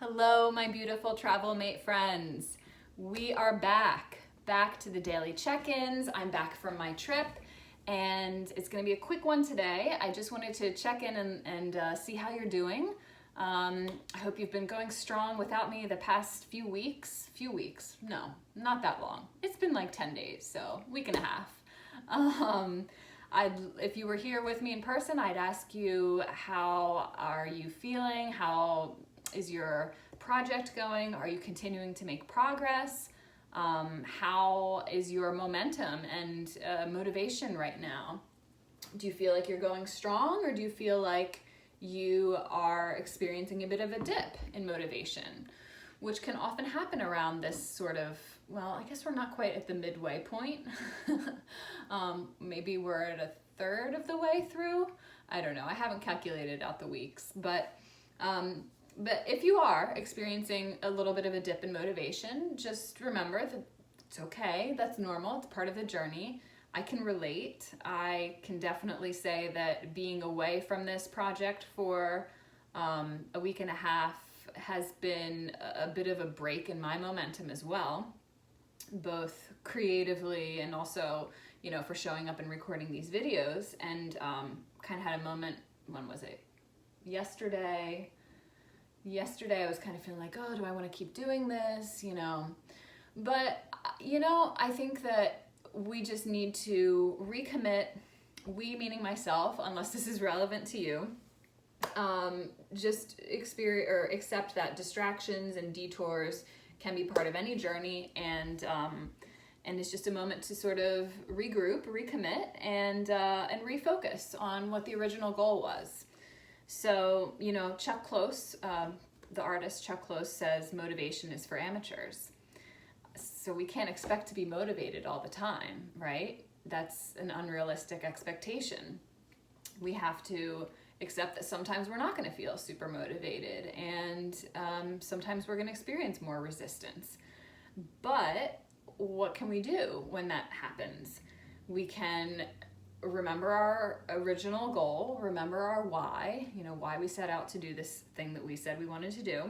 Hello, my beautiful travel mate friends. We are back to the daily check-ins. I'm back from my trip and it's gonna be a quick one today. I just wanted to check in and see how you're doing. I hope you've been going strong without me the past few weeks. No, not that long. It's been like 10 days, so week and a half. If you were here with me in person, I'd ask you, how are you feeling? How is your project going? Are you continuing to make progress? How is your momentum and motivation right now? Do you feel like you're going strong, or do you feel like you are experiencing a bit of a dip in motivation, which can often happen around this sort of, well, I guess we're not quite at the midway point. Maybe we're at a third of the way through. I don't know. I haven't calculated out the weeks, but if you are experiencing a little bit of a dip in motivation, just remember that it's okay. That's normal. It's part of the journey. I can relate. I can definitely say that being away from this project for a week and a half has been a bit of a break in my momentum as well, both creatively and also, you know, for showing up and recording these videos. And kind of had a moment, when was it? Yesterday I was kind of feeling like, oh, do I want to keep doing this, you know? But, you know, I think that we just need to recommit, we meaning myself, unless this is relevant to you, just accept that distractions and detours can be part of any journey, and it's just a moment to sort of regroup, recommit, and refocus on what the original goal was. So, you know, Chuck Close, the artist Chuck Close, says motivation is for amateurs. So we can't expect to be motivated all the time, right? That's an unrealistic expectation. We have to accept that sometimes we're not going to feel super motivated, and sometimes we're going to experience more resistance. But what can we do when that happens? We can remember our original goal, remember our why, you know, why we set out to do this thing that we said we wanted to do.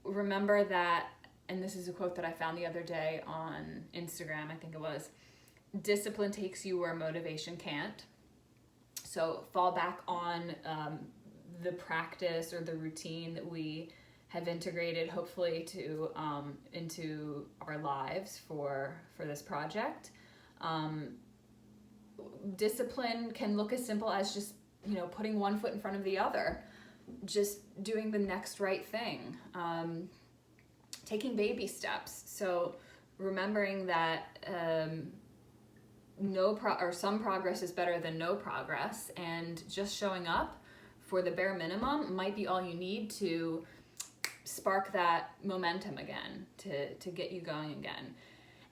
Remember that, and this is a quote that I found the other day on Instagram, I think it was, discipline takes you where motivation can't. So fall back on the practice or the routine that we have integrated, hopefully, to into our lives for this project. Discipline can look as simple as just, you know, putting one foot in front of the other, just doing the next right thing, taking baby steps. So remembering that some progress is better than no progress, and just showing up for the bare minimum might be all you need to spark that momentum again, to get you going again.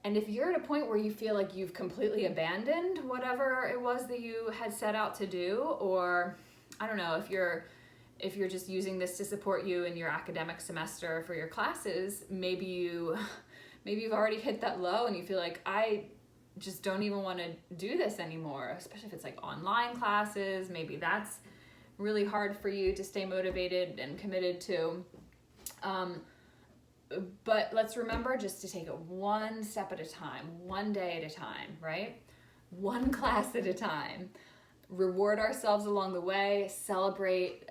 And if you're at a point where you feel like you've completely abandoned whatever it was that you had set out to do, or I don't know, if you're just using this to support you in your academic semester for your classes, maybe you've already hit that low and you feel like, I just don't even want to do this anymore, especially if it's like online classes. Maybe that's really hard for you to stay motivated and committed to. But let's remember just to take it one step at a time, one day at a time, right? One class at a time. Reward ourselves along the way, celebrate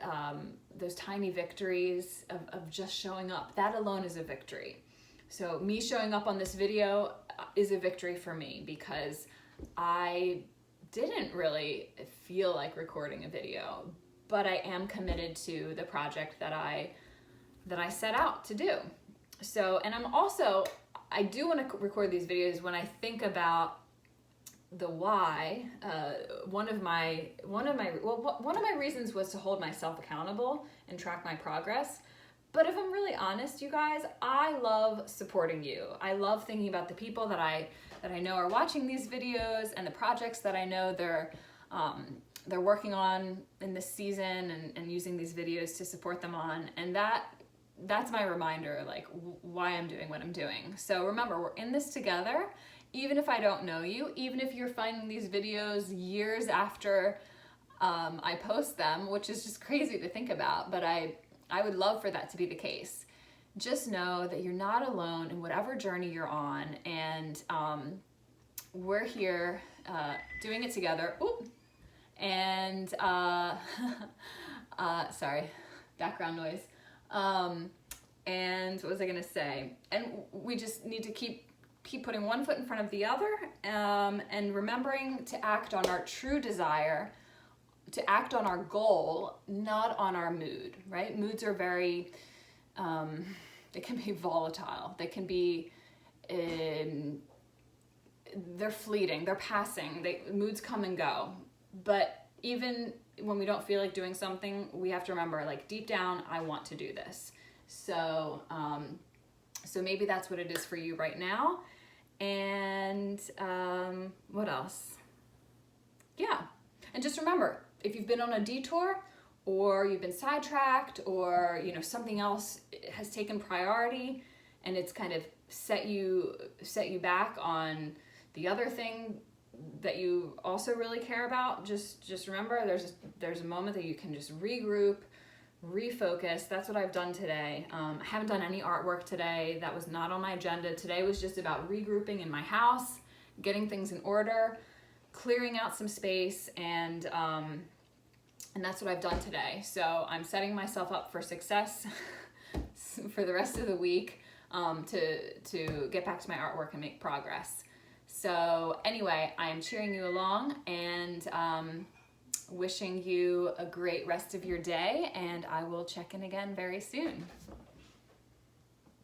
those tiny victories of just showing up. That alone is a victory. So me showing up on this video is a victory for me, because I didn't really feel like recording a video, but I am committed to the project that I set out to do. So, and I do want to record these videos when I think about the why. One of my reasons was to hold myself accountable and track my progress. But if I'm really honest, you guys, I love supporting you. I love thinking about the people that I know are watching these videos, and the projects that I know they're working on in this season, and using these videos to support them on. And that's my reminder, like, why I'm doing what I'm doing. So remember, we're in this together. Even if I don't know you, even if you're finding these videos years after I post them, which is just crazy to think about, but I I would love for that to be the case. Just know that you're not alone in whatever journey you're on, and we're here doing it together. Ooh. And sorry, background noise. And what was I gonna say? And we just need to keep putting one foot in front of the other, and remembering to act on our true desire, to act on our goal, not on our mood, right? Moods are very, they can be volatile. They can be, they're fleeting, they're passing, moods come and go. But even when we don't feel like doing something, we have to remember, like, deep down, I want to do this. So, so maybe that's what it is for you right now. And what else? Yeah, and just remember, if you've been on a detour, or you've been sidetracked, or something else has taken priority, and it's kind of set you back on the other thing that you also really care about, just remember there's a moment that you can just regroup, refocus. That's what I've done today. I haven't done any artwork today. That was not on my agenda. Today was just about regrouping in my house, getting things in order, clearing out some space, and that's what I've done today. So I'm setting myself up for success for the rest of the week, to get back to my artwork and make progress. So anyway, I'm cheering you along, and wishing you a great rest of your day, and I will check in again very soon.